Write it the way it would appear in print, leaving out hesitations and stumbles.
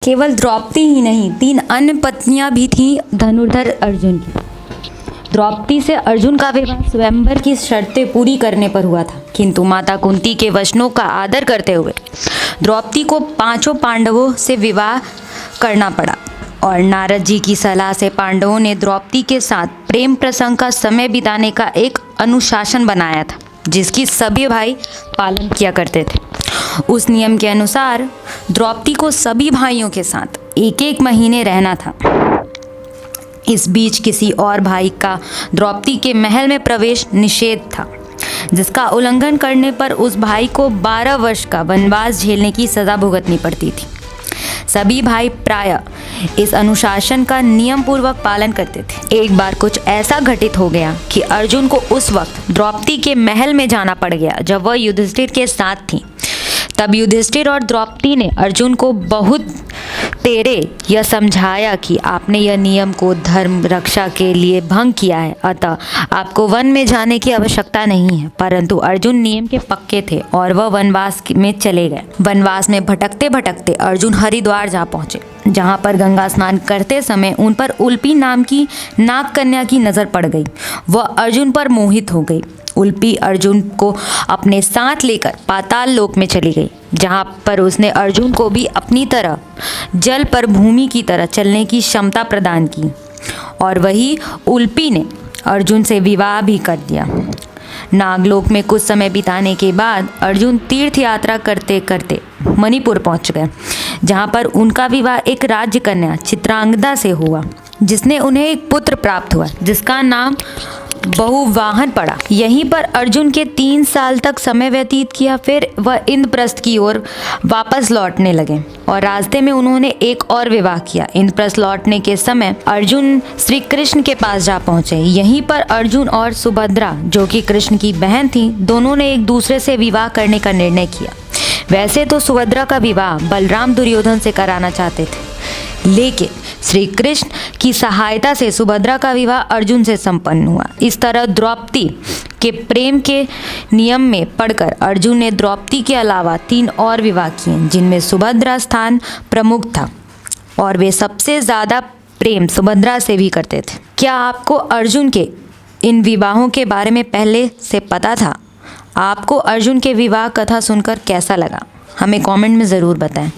केवल द्रौपदी ही नहीं, 3 अन्य पत्नियां भी थीं धनुर्धर अर्जुन की। द्रौपदी से अर्जुन का विवाह स्वयंवर की शर्तें पूरी करने पर हुआ था, किंतु माता कुंती के वचनों का आदर करते हुए द्रौपदी को 5 पांडवों से विवाह करना पड़ा और नारद जी की सलाह से पांडवों ने द्रौपदी के साथ प्रेम प्रसंग का समय बिताने का एक अनुशासन बनाया था, जिसकी सभी भाई पालन किया करते थे। उस नियम के अनुसार द्रौपदी को सभी भाइयों के साथ 1-1 महीने रहना था। इस बीच किसी और भाई का द्रौपदी के महल में प्रवेश निषेध था, जिसका उल्लंघन करने पर उस भाई को 12 वर्ष का वनवास झेलने की सज़ा भुगतनी पड़ती थी। सभी भाई प्रायः इस अनुशासन का नियम पूर्वक पालन करते थे। एक बार कुछ ऐसा घटित हो गया कि अर्जुन को उस वक्त द्रौपदी के महल में जाना पड़ गया जब वह युधिष्ठिर के साथ थी। तब युधिष्ठिर और द्रौपदी ने अर्जुन को बहुत तेरे यह समझाया कि आपने यह नियम को धर्म रक्षा के लिए भंग किया है, अतः आपको वन में जाने की आवश्यकता नहीं है। परंतु अर्जुन नियम के पक्के थे और वह वनवास में चले गए। वनवास में भटकते भटकते अर्जुन हरिद्वार जा पहुँचे, जहाँ पर गंगा स्नान करते समय उन पर उल्पी नाम की नाग कन्या की नज़र पड़ गई। वह अर्जुन पर मोहित हो गई। उल्पी अर्जुन को अपने साथ लेकर पाताल लोक में चली गई, जहाँ पर उसने अर्जुन को भी अपनी तरह जल पर भूमि की तरह चलने की क्षमता प्रदान की और वही उल्पी ने अर्जुन से विवाह भी कर दिया। नागलोक में कुछ समय बिताने के बाद अर्जुन तीर्थ यात्रा करते करते मणिपुर पहुँच गए, जहाँ पर उनका विवाह एक राज्य कन्या चित्रांगदा से हुआ, जिसने उन्हें एक पुत्र प्राप्त हुआ, जिसका नाम बहुवाहन पड़ा। यहीं पर अर्जुन के 3 साल तक समय व्यतीत किया। फिर वह इंद्रप्रस्थ की ओर वापस लौटने लगे और रास्ते में उन्होंने एक और विवाह किया। इंद्रप्रस्थ लौटने के समय अर्जुन श्री कृष्ण के पास जा पहुंचे। यहीं पर अर्जुन और सुभद्रा, जो कि कृष्ण की बहन थी, दोनों ने एक दूसरे से विवाह करने का निर्णय किया। वैसे तो सुभद्रा का विवाह बलराम दुर्योधन से कराना चाहते थे, लेकिन श्री कृष्ण की सहायता से सुभद्रा का विवाह अर्जुन से संपन्न हुआ। इस तरह द्रौपदी के प्रेम के नियम में पड़कर अर्जुन ने द्रौपदी के अलावा 3 और विवाह किए, जिनमें सुभद्रा स्थान प्रमुख था और वे सबसे ज़्यादा प्रेम सुभद्रा से भी करते थे। क्या आपको अर्जुन के इन विवाहों के बारे में पहले से पता था? आपको अर्जुन के विवाह कथा सुनकर कैसा लगा? हमें कमेंट में ज़रूर बताएं।